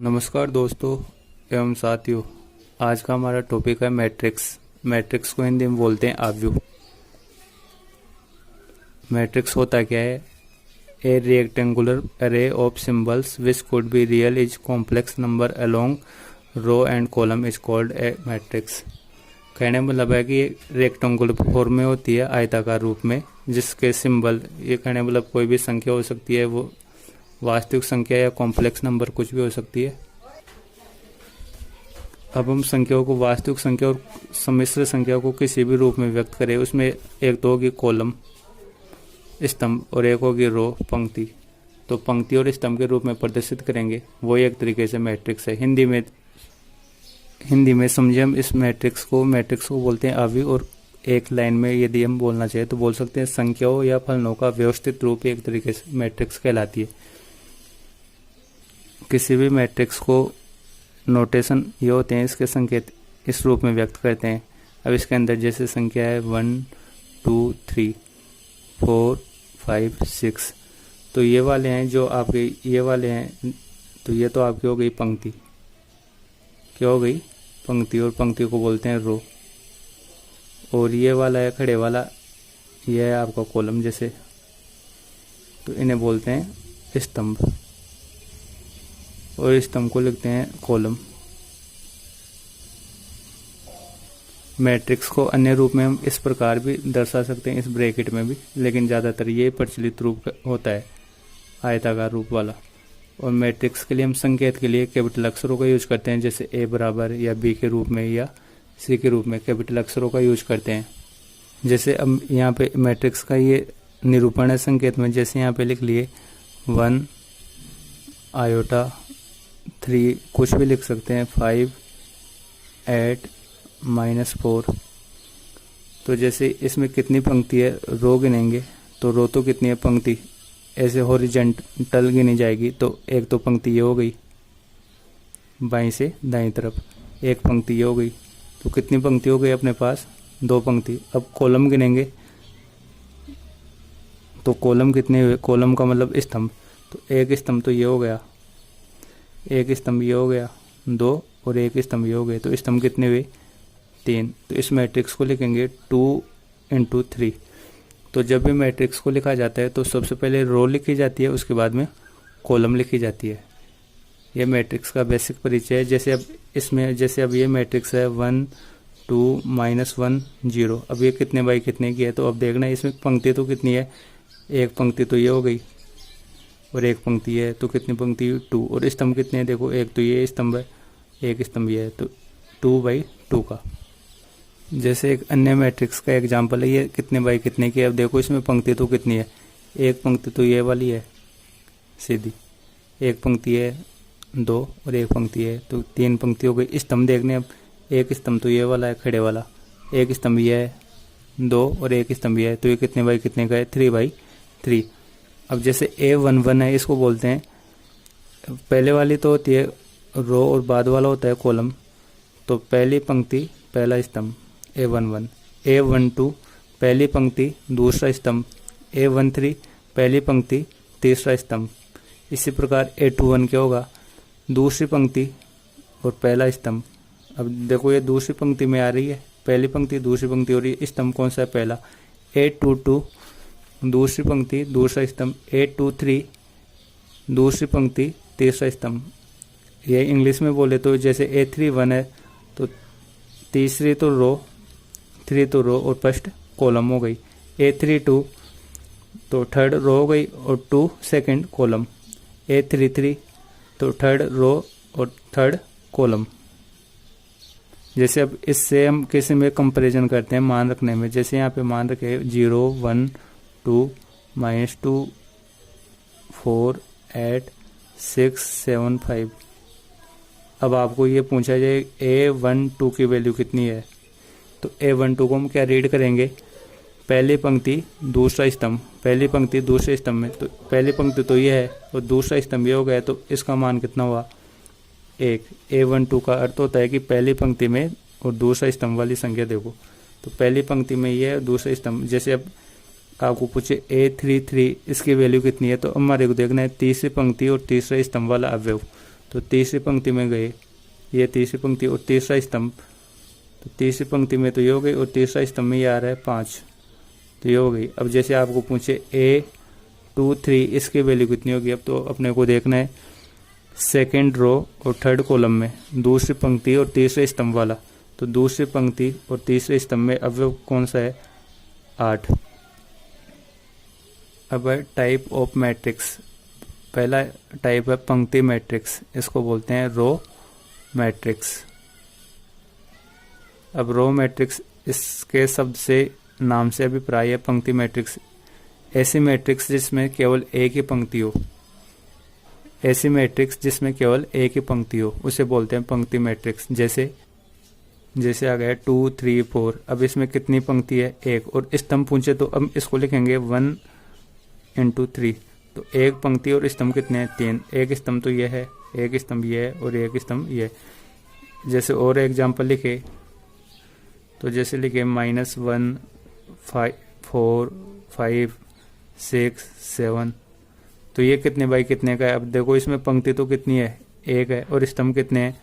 नमस्कार दोस्तों एवं साथियों। आज का हमारा टॉपिक है मैट्रिक्स। मैट्रिक्स को हिंदी में बोलते हैं आव्यूह। मैट्रिक्स होता क्या है? A rectangular array of symbols which could be real is complex number along row and column is called a matrix. कहने का मतलब है कि रेक्टेंगुलर फॉर्म में होती है, आयताकार रूप में, जिसके सिंबल, ये कहने मतलब कोई भी संख्या हो सकती है, वो वास्तविक संख्या या कॉम्प्लेक्स नंबर कुछ भी हो सकती है। अब हम संख्याओं को, वास्तविक संख्या और सम्मिश्र संख्या को किसी भी रूप में व्यक्त करें, उसमें एक तो होगी कॉलम स्तंभ और एक होगी रो पंक्ति। तो पंक्ति और स्तंभ के रूप में प्रदर्शित करेंगे, वो एक तरीके से मैट्रिक्स है। हिंदी में समझे हम इस मैट्रिक्स को बोलते हैं आव्यूह। और एक लाइन में यदि हम बोलना चाहें तो बोल सकते हैं संख्याओं या फलनों का व्यवस्थित रूप एक तरीके से मैट्रिक्स कहलाती है। किसी भी मैट्रिक्स को नोटेशन ये होते हैं, इसके संकेत इस रूप में व्यक्त करते हैं। अब इसके अंदर जैसे संख्या है 1 2 3 4 5 6, तो ये वाले हैं जो आपके, ये वाले हैं, तो ये तो आपकी हो गई पंक्ति। क्या हो गई? पंक्ति। और पंक्ति को बोलते हैं रो। और ये वाला है खड़े वाला, ये है आपका कॉलम जैसे, तो इन्हें बोलते हैं स्तंभ। और स्तंभ को लिखते हैं कॉलम। मैट्रिक्स को अन्य रूप में हम इस प्रकार भी दर्शा सकते हैं, इस ब्रैकेट में भी, लेकिन ज़्यादातर ये प्रचलित रूप होता है, आयताकार रूप वाला। और मैट्रिक्स के लिए हम संकेत के लिए कैपिटल अक्षरों का यूज करते हैं, जैसे ए बराबर या बी के रूप में या सी के रूप में कैपिटल अक्षरों का यूज करते हैं। जैसे अब यहाँ पे मैट्रिक्स का ये निरूपण है संकेत में, जैसे यहाँ पे लिख लिए 1 आयोटा 3, कुछ भी लिख सकते हैं, 5 8 -4। तो जैसे इसमें कितनी पंक्ति है, रो गिनेंगे तो रो तो कितनी है, पंक्ति ऐसे हॉरिजॉन्टल गिनी जाएगी। तो एक तो पंक्ति ये हो गई बाईं से दाईं तरफ, एक पंक्ति ये हो गई, तो कितनी पंक्ति हो गई अपने पास? 2 पंक्ति। अब कॉलम गिनेंगे तो कॉलम कितने हुए? कॉलम का मतलब स्तंभ, तो एक स्तंभ तो ये हो गया, एक स्तंभ ये हो गया 2, और एक स्तंभ ये हो गए, तो स्तंभ कितने हुए? 3। तो इस मैट्रिक्स को लिखेंगे 2 × 3। तो जब भी मैट्रिक्स को लिखा जाता है तो सबसे पहले रो लिखी जाती है, उसके बाद में कॉलम लिखी जाती है। यह मैट्रिक्स का बेसिक परिचय है। जैसे अब इसमें, जैसे अब ये मैट्रिक्स है 1 2 -1 0। अब ये कितने बाई कितने की है? तो अब देखना इसमें पंक्ति तो कितनी है, एक पंक्ति तो ये हो गई और एक पंक्ति है, तो कितनी पंक्ति? 2। और स्तंभ कितने हैं? देखो, एक तो ये स्तंभ है, एक स्तंभ ये है, तो 2/2 का। जैसे एक अन्य मैट्रिक्स का एग्जांपल है, ये कितने बाई कितने की है। अब देखो इसमें पंक्ति तो कितनी है, एक पंक्ति तो ये वाली है सीधी, एक पंक्ति है 2 और एक पंक्ति है, तो 3 पंक्ति हो गई। स्तंभ देखने, अब एक स्तंभ तो ये वाला है खड़े वाला, एक स्तंभ ये है 2 और एक स्तंभ ये है, तो ये कितने बाई कितने का है? 3/3। अब जैसे A11 है, इसको बोलते हैं, पहले वाली तो होती है रो और बाद वाला होता है कॉलम। तो पहली पंक्ति पहला स्तंभ A11, A12 पहली पंक्ति दूसरा स्तंभ, A13 पहली पंक्ति तीसरा स्तंभ। इसी प्रकार A21 क्या होगा? दूसरी पंक्ति और पहला स्तंभ। अब देखो ये दूसरी पंक्ति में आ रही है, पहली पंक्ति दूसरी पंक्ति हो रही है, स्तंभ कौन सा है? पहला। A22 दूसरी पंक्ति दूसरा स्तंभ, A23 दूसरी पंक्ति तीसरा स्तंभ। ये इंग्लिश में बोले तो जैसे A31 है, तो तीसरी तो रो, 3 तो रो और फर्स्ट कॉलम हो गई। A32 तो थर्ड रो हो गई और 2 सेकंड कॉलम। A33 तो थर्ड रो और थर्ड कॉलम। जैसे अब इससे हम किसी में कंपैरिजन करते हैं मान रखने में, जैसे यहाँ पे मान रखे 0 1 2 -2 4 8 6 7 5। अब आपको ये पूछा जाए A12 की वैल्यू कितनी है, तो A12 को हम क्या रीड करेंगे? पहली पंक्ति दूसरा स्तंभ, पहली पंक्ति दूसरे स्तंभ में, तो पहली पंक्ति तो ये है और दूसरा स्तंभ ये हो गया, तो इसका मान कितना हुआ? 1। A12 का अर्थ होता है कि पहली पंक्ति में और दूसरा स्तंभ वाली संख्या देखो, तो पहली पंक्ति में ये है, दूसरा स्तंभ। जैसे अब आपको पूछे A33 इसकी वैल्यू कितनी है, तो हमारे को देखना है तीसरी पंक्ति और तीसरे स्तंभ वाला अवयव, तो तीसरी पंक्ति में गए, ये तीसरी पंक्ति और तीसरा स्तंभ, तो तीसरी पंक्ति में तो ये हो गई और तीसरा स्तंभ में ये आ रहा है 5, तो ये हो गई। अब जैसे आपको पूछे A2 3 इसकी वैल्यू कितनी होगी, अब तो अपने को देखना है सेकेंड रो और थर्ड कॉलम में दूसरी पंक्ति और तीसरे स्तंभ वाला, तो दूसरी पंक्ति और तीसरे स्तंभ में अवयव कौन सा है 8। अब है टाइप ऑफ मैट्रिक्स, पहला टाइप है पंक्ति मैट्रिक्स, इसको बोलते हैं रो मैट्रिक्स। अब रो मैट्रिक्स इसके शब्द से नाम से अभिप्राय है पंक्ति मैट्रिक्स, ऐसी मैट्रिक्स जिसमें केवल एक ही पंक्ति हो, ऐसी मैट्रिक्स जिसमें केवल एक ही पंक्ति हो उसे बोलते हैं पंक्ति मैट्रिक्स। जैसे आ गया 2 3 4, अब इसमें कितनी पंक्ति है 1, और स्तंभ पूछे तो अब इसको लिखेंगे 1 × 3, तो एक पंक्ति और स्तंभ कितने हैं 3, एक स्तंभ तो ये है, एक स्तंभ ये है और एक स्तंभ ये है। जैसे और एग्जाम्पल लिखे तो जैसे लिखे -1 5 4 5 6 7, तो ये कितने बाई कितने का है। अब देखो इसमें पंक्ति तो कितनी है 1 है और स्तंभ कितने हैं,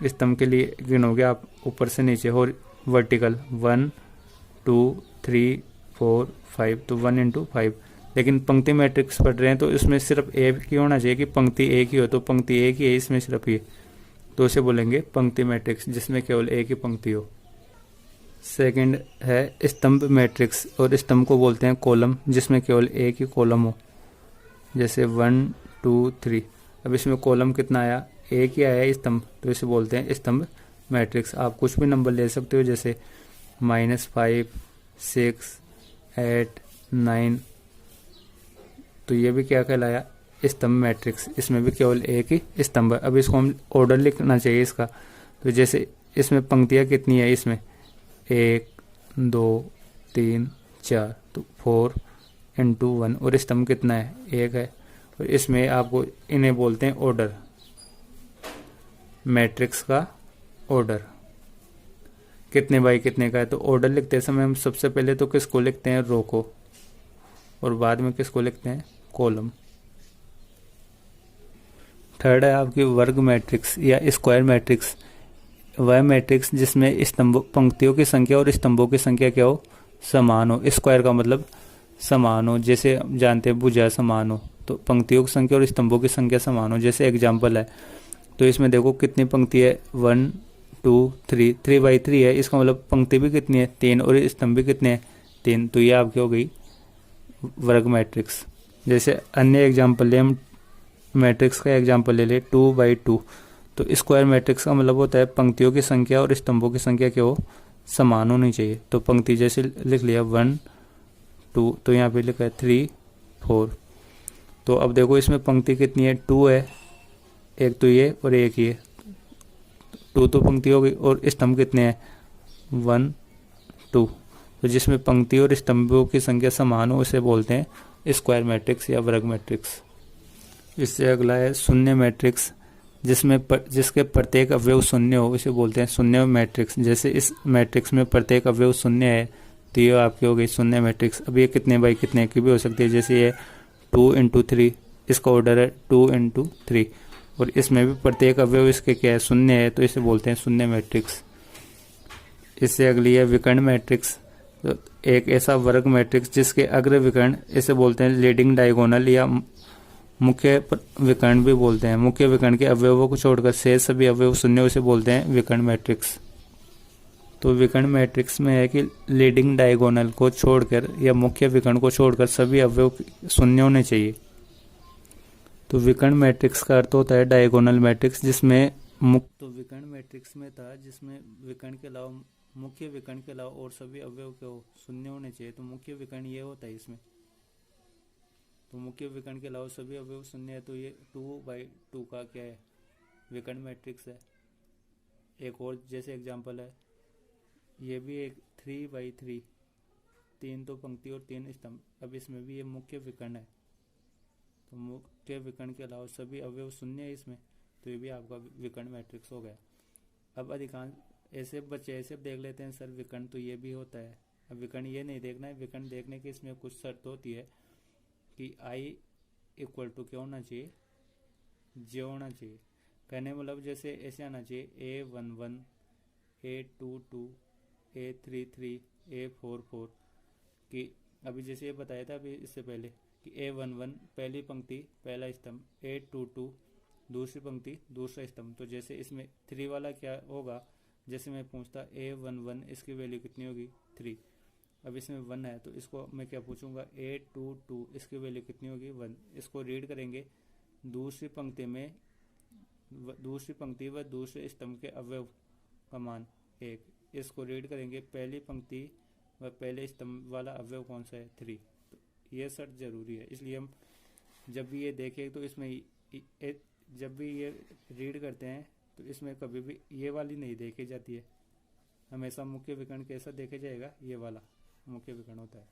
स्तंभ के लिए गिनोगे आप ऊपर से नीचे और वर्टिकल 1 2 3 4 5, तो 1 × 5। लेकिन पंक्ति मैट्रिक्स पढ़ रहे हैं तो इसमें सिर्फ एक ही होना चाहिए कि पंक्ति एक ही हो, तो पंक्ति एक ही है इसमें सिर्फ ये, तो उसे बोलेंगे पंक्ति मैट्रिक्स जिसमें केवल एक ही पंक्ति हो। सेकंड है स्तंभ मैट्रिक्स, और स्तंभ को बोलते हैं कॉलम जिसमें केवल एक ही कॉलम हो, जैसे 1 2 3। अब इसमें कॉलम कितना आया, एक ही आया स्तंभ, तो इसे बोलते हैं स्तंभ मैट्रिक्स। आप कुछ भी नंबर ले सकते हो, जैसे -5 6 8 9, तो ये भी क्या कहलाया स्तंभ मैट्रिक्स, इसमें भी केवल एक ही स्तंभ है। अब इसको हम ऑर्डर लिखना चाहिए इसका, तो जैसे इसमें पंक्तियाँ कितनी है, इसमें 1 2 3 4, तो 4 × 1, और स्तंभ कितना है 1 है, और इसमें आपको इन्हें बोलते हैं ऑर्डर, मैट्रिक्स का ऑर्डर कितने बाई कितने का है। तो ऑर्डर लिखते समय हम सबसे पहले तो किसको लिखते हैं, रो को, और बाद में किसको लिखते हैं, कॉलम। थर्ड है आपकी वर्ग मैट्रिक्स या स्क्वायर मैट्रिक्स, वह मैट्रिक्स जिसमें स्तंभ पंक्तियों की संख्या और स्तंभों की संख्या क्या हो, समान हो। स्क्वायर का मतलब समान हो, जैसे जानते हैं भुजा समान हो, तो पंक्तियों की संख्या और स्तंभों की संख्या समान हो। जैसे एग्जाम्पल है, तो इसमें देखो कितनी पंक्ति है 1 2 3, 3/3 है, इसका मतलब पंक्ति भी कितनी है 3 और स्तंभ भी कितने हैं 3, तो ये आपकी हो गई वर्ग मैट्रिक्स। जैसे अन्य एग्जाम्पल ले, हम मैट्रिक्स का एग्जाम्पल ले ले 2/2, तो स्क्वायर मैट्रिक्स का मतलब होता है पंक्तियों की संख्या और स्तंभों की संख्या क्या हो, समान होनी चाहिए। तो पंक्ति जैसे लिख लिया 1 2, तो यहाँ पे लिखा है 3 4, तो अब देखो इसमें पंक्ति कितनी है 2 है, एक तो ये और एक ये, 2 तो पंक्ति हो गई, और स्तंभ कितने हैं 1 2, तो जिसमें पंक्ति और स्तंभों की संख्या समान हो उसे बोलते हैं स्क्वायर मैट्रिक्स या वर्ग मैट्रिक्स। इससे अगला है शून्य मैट्रिक्स, जिसके प्रत्येक अवयव शून्य हो उसे बोलते हैं शून्य मैट्रिक्स। जैसे इस मैट्रिक्स में प्रत्येक अवयव शून्य है, तो ये आपकी हो गई शून्य मैट्रिक्स। अब ये कितने बाई कितने की भी हो सकती है, जैसे ये 2 × 3, इसका ऑर्डर है 2 × 3, और इसमें भी प्रत्येक अवयव इसके क्या है शून्य है, तो इसे बोलते हैं शून्य मैट्रिक्स। इससे अगली है विकर्ण मैट्रिक्स, तो एक ऐसा वर्ग मैट्रिक्स जिसके अग्र विकर्ण इसे बोलते हैं लीडिंग डायगोनल या मुख्य विकर्ण भी बोलते हैं। मुख्य विकर्ण के अवयवों को छोड़कर शेष सभी अवयव शून्य उसे बोलते हैं विकर्ण मैट्रिक्स। तो विकर्ण मैट्रिक्स में है कि लीडिंग डायगोनल को छोड़कर या मुख्य विकर्ण को छोड़कर सभी अवयव शून्य होने चाहिए। तो विकर्ण मैट्रिक्स का अर्थ होता है डायगोनल मैट्रिक्स, जिसमें तो विकर्ण मैट्रिक्स में था जिसमें विकर्ण के अलावा मुख्य विकर्ण के अलावा और सभी अवयव को शून्य होने चाहिए। तो मुख्य विकर्ण ये होता है इसमें, तो मुख्य विकर्ण के अलावा सभी अवयव शून्य है, तो ये 2/2 का क्या है विकर्ण मैट्रिक्स है। एक और जैसे एग्जांपल है, ये भी एक 3/3, 3 तो पंक्ति और 3 स्तंभ। अब इसमें भी ये मुख्य विकर्ण है, तो मुख्य विकर्ण के अलावा सभी अवयव शून्य है इसमें, तो ये भी आपका विकर्ण मैट्रिक्स हो गया। अब अधिकांश ऐसे बच्चे ऐसे देख लेते हैं सर विकर्ण तो ये भी होता है। अब विकर्ण ये नहीं देखना है, विकर्ण देखने की इसमें कुछ शर्त होती है कि I = क्या होना चाहिए, J होना चाहिए। कहने मतलब जैसे ऐसे आना चाहिए A11 A22 A33 A44 कि अभी जैसे ये बताया था अभी इससे पहले कि A11 पहली पंक्ति पहला स्तंभ, A22 दूसरी पंक्ति दूसरा स्तंभ। तो जैसे इसमें 3 वाला क्या होगा, जैसे मैं पूछता A11 इसकी वैल्यू कितनी होगी 3, अब इसमें 1 है तो इसको मैं क्या पूछूंगा A22 इसकी वैल्यू कितनी होगी 1। इसको रीड करेंगे दूसरी पंक्ति में, दूसरी पंक्ति व दूसरे स्तंभ के अवयव का मान 1। इसको रीड करेंगे पहली पंक्ति व पहले स्तंभ वाला अवयव कौन सा है 3। तो ये शर्त जरूरी है, इसलिए हम जब भी ये देखें तो इसमें जब भी ये रीड करते हैं तो इसमें कभी भी ये वाली नहीं देखी जाती है, हमेशा मुख्य विकर्ण कैसा देखे जाएगा, ये वाला मुख्य विकर्ण होता है।